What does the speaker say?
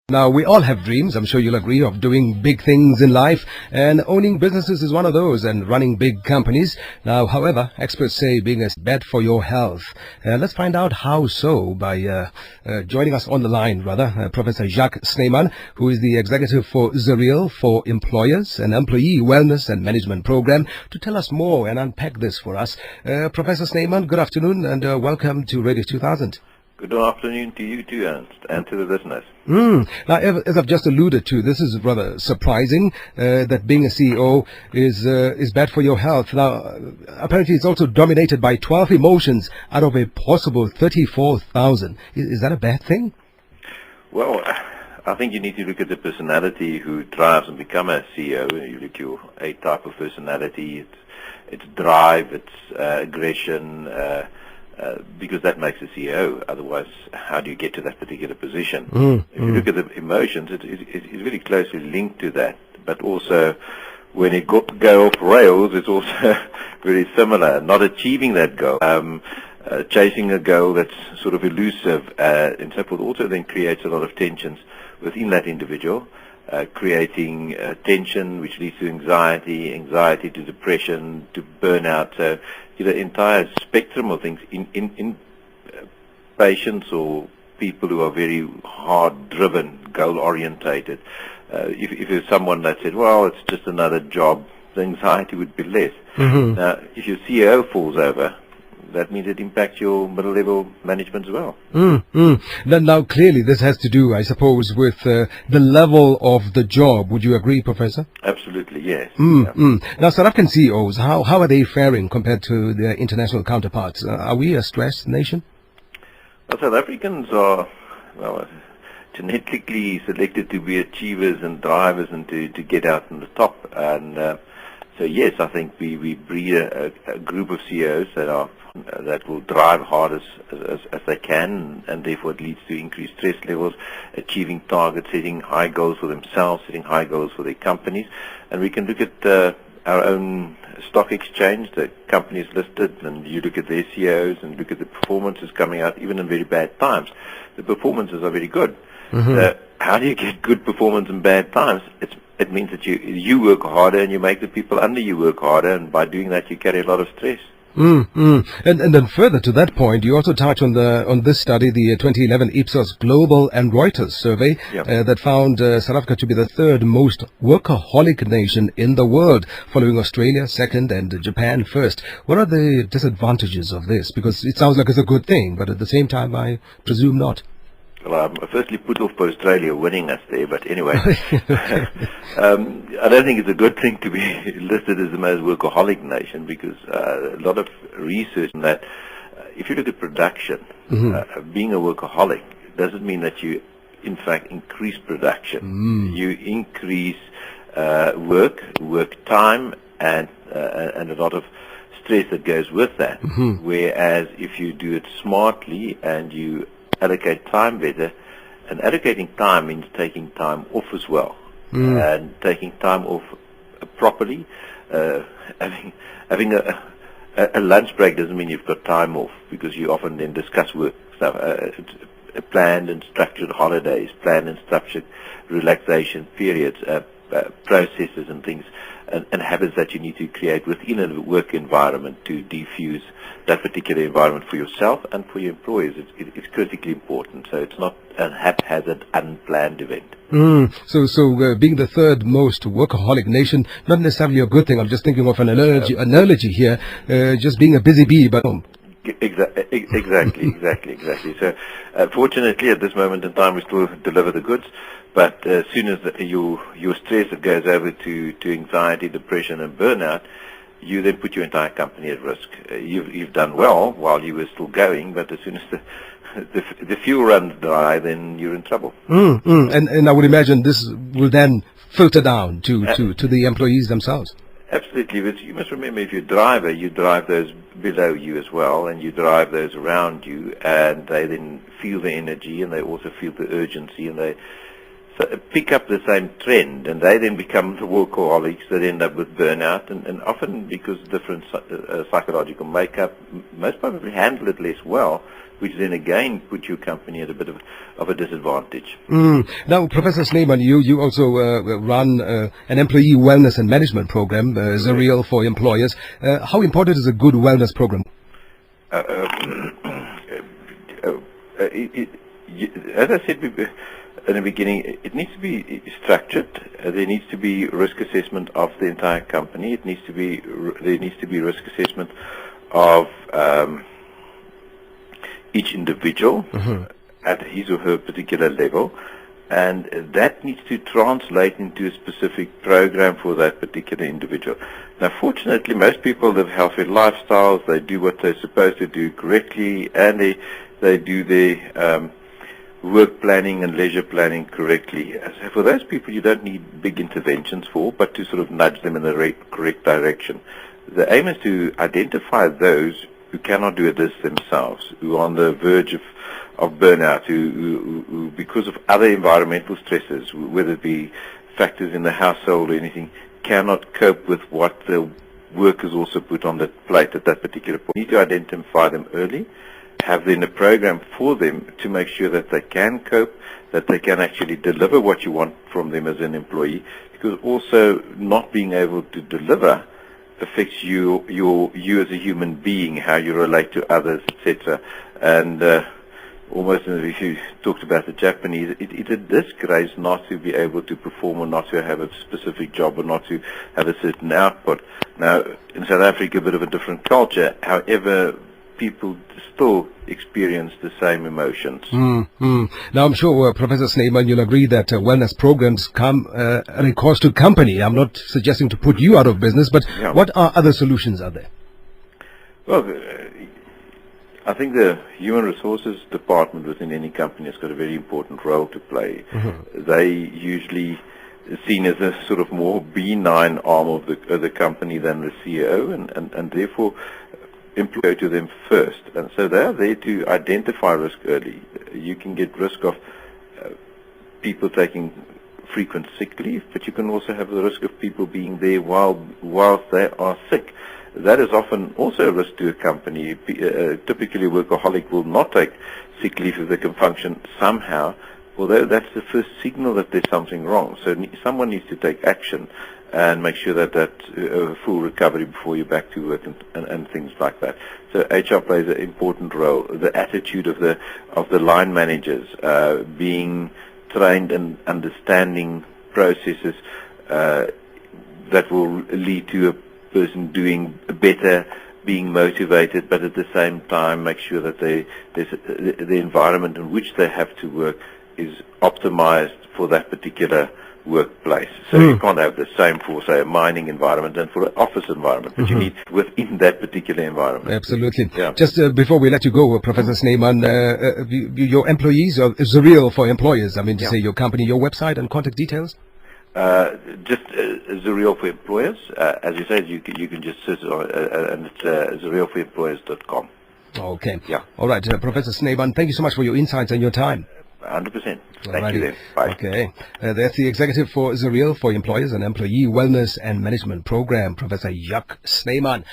Now, we all have dreams, I'm sure you'll agree, of doing big things in life, and owning businesses is one of those, and running big companies. Now, however, experts say being is bad for your health. Let's find out how so by joining us on the line, Professor Jacques Snyman, who is the executive for Zuriel for Employers, an employee wellness and management program, to tell us more and unpack this for us. Professor Snyman, good afternoon, and welcome to Radio 2000. Good afternoon to you too, Ernst, and to the listeners. Now, as I've just alluded to, this is rather surprising that being a CEO is bad for your health. Now, apparently it's also dominated by 12 emotions out of a possible 34,000. Is that a bad thing? Well, I think you need to look at the personality who drives and become a CEO. You look at your A type of personality, it's drive, it's aggression, because that makes a CEO. Otherwise, how do you get to that particular position? If you look at the emotions, it's very closely linked to that. But also, when it go off rails, it's also very similar. Not achieving that goal, chasing a goal that's sort of elusive, and so forth, also then creates a lot of tensions within that individual, creating tension, which leads to anxiety to depression, to burnout. So, the entire spectrum of things in patients or people who are very hard-driven, goal-orientated. If there's someone that said, well, it's just another job, the anxiety would be less. Now, if your CEO falls over, that means it impacts your middle-level management as well. Now, clearly, this has to do, I suppose, with the level of the job. Would you agree, Professor? Absolutely, yes. Now, South African CEOs, how are they faring compared to their international counterparts? Are we a stressed nation? Well, South Africans are genetically selected to be achievers and drivers and to get out on the top. And so, yes, I think we breed a group of CEOs that will drive hard as they can, and therefore it leads to increased stress levels, achieving targets, setting high goals for themselves, setting high goals for their companies. And we can look at our own stock exchange, the companies listed, and you look at their CEOs and look at the performances coming out, even in very bad times. The performances are very good. So how do you get good performance in bad times? It means that you work harder and you make the people under you work harder, and by doing that you carry a lot of stress. And then further to that point, you also touch on this study, the 2011 Ipsos Global and Reuters survey that found South Africa to be the third most workaholic nation in the world, following Australia second and Japan first. What are the disadvantages of this? Because it sounds like it's a good thing, but at the same time, I presume not. Well, I'm firstly put off by Australia winning us there, but anyway, I don't think it's a good thing to be listed as the most workaholic nation, because a lot of research on that, if you look at production, being a workaholic doesn't mean that you, in fact, increase production. You increase work time, and a lot of stress that goes with that. Whereas if you do it smartly and you allocate time better, and allocating time means taking time off as well, and taking time off properly. Having a lunch break doesn't mean you've got time off, because you often then discuss work stuff. Planned and structured holidays, planned and structured relaxation periods, processes and things, and habits that you need to create within a work environment to diffuse that particular environment for yourself and for your employees. It's critically important. So it's not a haphazard, unplanned event. So being the third most workaholic nation, not necessarily a good thing. I'm just thinking of an analogy here, just being a busy bee, but... Exactly. So, fortunately, at this moment in time, we still deliver the goods. But as soon as your stress goes over to anxiety, depression, and burnout, you then put your entire company at risk. You've done well while you were still going, but as soon as the fuel runs dry, then you're in trouble. And I would imagine this will then filter down to the employees themselves. Absolutely, but you must remember, if you're a driver, you drive those below you as well, and you drive those around you, and they then feel the energy, and they also feel the urgency, and pick up the same trend, and they then become the workaholics that end up with burnout, and often because of different psychological makeup, most probably handle it less well, which then again put your company at a bit of a disadvantage. Now, Professor Snyman, you also run an employee wellness and management program, Zerial for Employers. How important is a good wellness program? As I said in the beginning, it needs to be structured. There needs to be risk assessment of the entire company. There needs to be risk assessment of each individual at his or her particular level, and that needs to translate into a specific program for that particular individual. Now, fortunately, most people live healthy lifestyles. They do what they're supposed to do correctly, and they do their work planning and leisure planning correctly. So for those people, you don't need big interventions but to sort of nudge them in the correct direction. The aim is to identify those who cannot do this themselves, who are on the verge of burnout, who because of other environmental stresses, whether it be factors in the household or anything, cannot cope with what the workers also put on the plate at that particular point. You need to identify them early, have then a program for them to make sure that they can cope, that they can actually deliver what you want from them as an employee, because also not being able to deliver affects you as a human being, how you relate to others, etc. And almost as you talked about the Japanese, it's a disgrace not to be able to perform or not to have a specific job or not to have a certain output. Now, in South Africa, a bit of a different culture. However, people still experience the same emotions. Now, I'm sure, Professor Snyman, you'll agree that wellness programs come at a cost to company. I'm not suggesting to put you out of business, but what are other solutions out there? Well, I think the human resources department within any company has got a very important role to play. They usually seen as a sort of more benign arm of the company than the CEO, and therefore employ to them first. And so they are there to identify risk early. You can get risk of people taking frequent sick leave, but you can also have the risk of people being there whilst they are sick. That is often also a risk to a company. Typically, a workaholic will not take sick leave if they can function somehow, although that's the first signal that there's something wrong. So someone needs to take action and make sure that full recovery before you're back to work and things like that. So HR plays an important role. The attitude of the line managers, being trained and understanding processes that will lead to a person doing better, being motivated, but at the same time make sure that the environment in which they have to work is optimized for that particular workplace. So you can't have the same for, say, a mining environment and for an office environment, but you need within that particular environment. Absolutely. Yeah. Just before we let you go, Professor Snyman, your employees, or Zerial for Employers, I mean to say your company, your website and contact details? Just Zerial for Employers. As you said, you can just search and it's zerialforemployers.com. Okay. Yeah. All right, Professor Snyman, thank you so much for your insights and your time. 100%. Thank you then. Bye. Okay. That's the executive for Zerial for Employers, an employee wellness and management program, Professor Jacques Snyman.